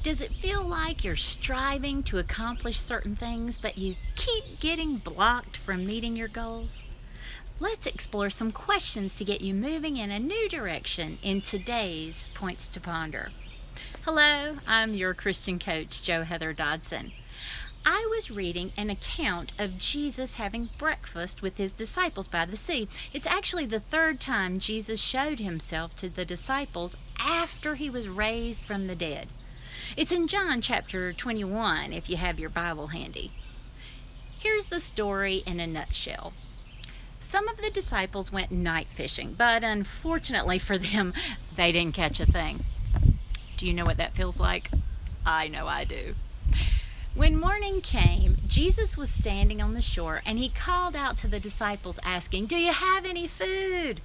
Does it feel like you're striving to accomplish certain things, but you keep getting blocked from meeting your goals? Let's explore some questions to get you moving in a new direction in today's Points to Ponder. Hello, I'm your Christian coach, Jo Heather Dodson. I was reading an account of Jesus having breakfast with his disciples by the sea. It's actually the third time Jesus showed himself to the disciples after he was raised from the dead. It's in John chapter 21 if you have your Bible handy. Here's the story in a nutshell. Some of the disciples went night fishing, but unfortunately for them, they didn't catch a thing. Do you know what that feels like? I know I do. When morning came, Jesus was standing on the shore and he called out to the disciples asking, "Do you have any food?"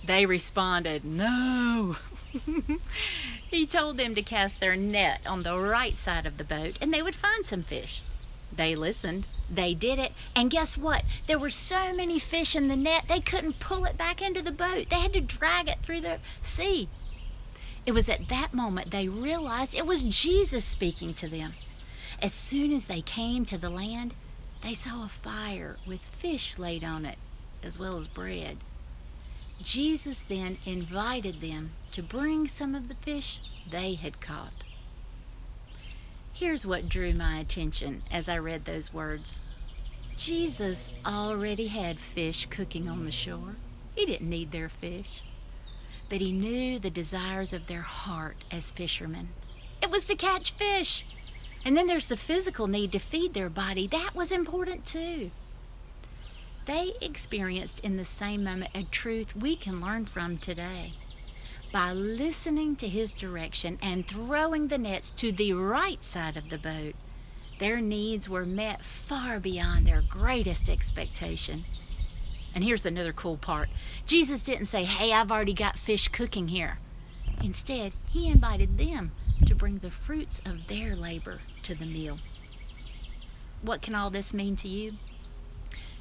They responded, "No." He told them to cast their net on the right side of the boat and they would find some fish. They listened, they did it, and guess what? There were so many fish in the net they couldn't pull it back into the boat. They had to drag it through the sea. It was at that moment they realized it was Jesus speaking to them. As soon as they came to the land, they saw a fire with fish laid on it, as well as bread. Jesus then invited them to bring some of the fish they had caught. Here's what drew my attention as I read those words. Jesus already had fish cooking on the shore. He didn't need their fish, but he knew the desires of their heart as fishermen. It was to catch fish. And then there's the physical need to feed their body. That was important too. They experienced in the same moment a truth we can learn from today. By listening to his direction and throwing the nets to the right side of the boat, their needs were met far beyond their greatest expectation. And here's another cool part. Jesus didn't say, "Hey, I've already got fish cooking here." Instead, he invited them to bring the fruits of their labor to the meal. What can all this mean to you?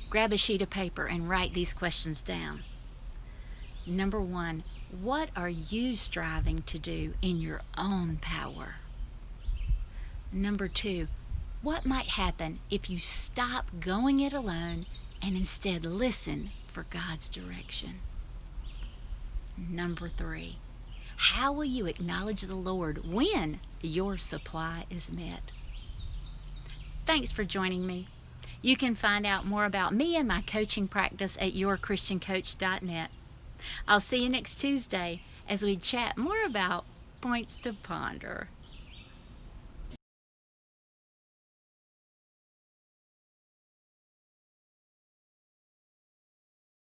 Grab a sheet of paper and write these questions down. Number 1, what are you striving to do in your own power? Number 2, what might happen if you stop going it alone and instead listen for God's direction? Number 3, how will you acknowledge the Lord when your supply is met? Thanks for joining me. You can find out more about me and my coaching practice at yourchristiancoach.net. I'll see you next Tuesday as we chat more about Points to Ponder.